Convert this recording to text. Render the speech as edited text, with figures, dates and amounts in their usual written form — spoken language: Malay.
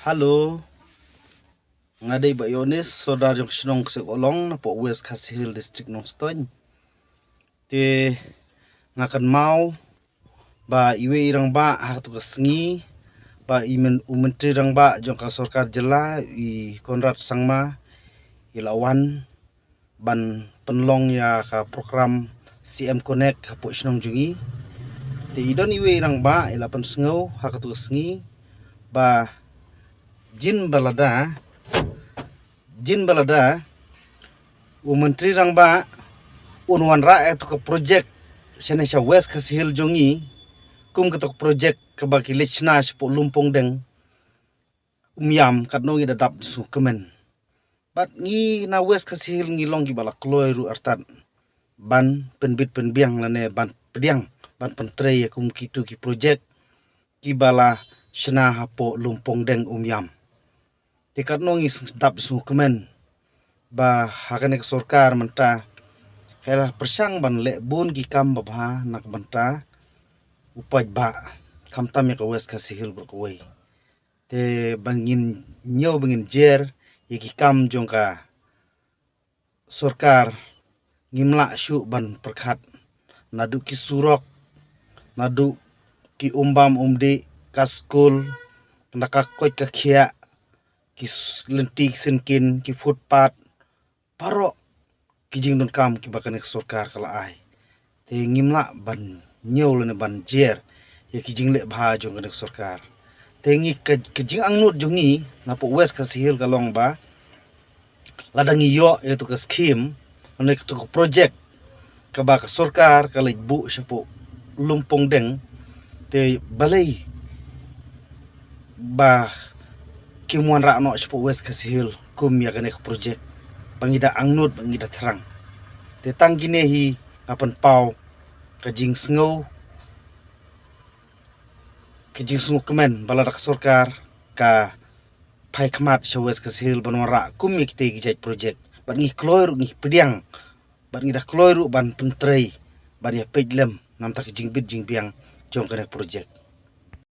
Halo, ngaday ba Yonis, saudara yung sinong olong na po West Casihil District ng Stoy. Te ngakan mau ba iwe irang ba hatu kasngi ba imen umentri rang ba jong ka sorkar jela i Konrad Sangma ilawan ban penlong ya ka program CM Connect ka po sinong jungi. Te idon iwe irang ba ilapan sengaw hakatu kasngi ba jin balada menteri rang ba unwan ra itu ke projek sene sya West Casihil jongi kum ketok projek ke bagi lechna sepo lumpong deng umyam katno ngi dadap su kemen bat ngi na West Casihil ngi long ki bala kloy ru artan ban penbit penbiang lane ban pediang ban pentre ya kum kitu ki projek ki bala shna hapo lumpong deng umyam tikat nongi dap su kemen ba hakane sorkar menta kaya persang ban le bun ki kam babha nak banta upaj ba kam tam ya ka West Casihil berkuai te bangin nyo bangin jer ki kam jongka sorkar ngimla syu ban perkhat nadu ki surok nadu ki umbam umdi kaskul nakakot ka khia ki lentik senkin ki footpath paro ki jing don kam ki bakane sorkar kala ai te ngimla ban nyol ne ban jer ya ki jing le bha jong kanek sorkar te ngi ke jing angnut jongi na po West Casihil kalong ba ladang iyo itu ke skim ane ke project ka ba ka sorkar kala bu sipo lumpong deng te balai ba kimuan rakno sipo West Casihil kum ya kanek project bangida angnut bangida terang te tanggine hi apan pau kajing sengaw kemen baladak sorkar ka pai khmat sa West Casihil banwara kum ya kite gijaj project ban ngi kloy ru ngi pediang ban ngi dah kloy ru ban pentrei ban ya pejlem nam tak jing bit jing biang jong kanek project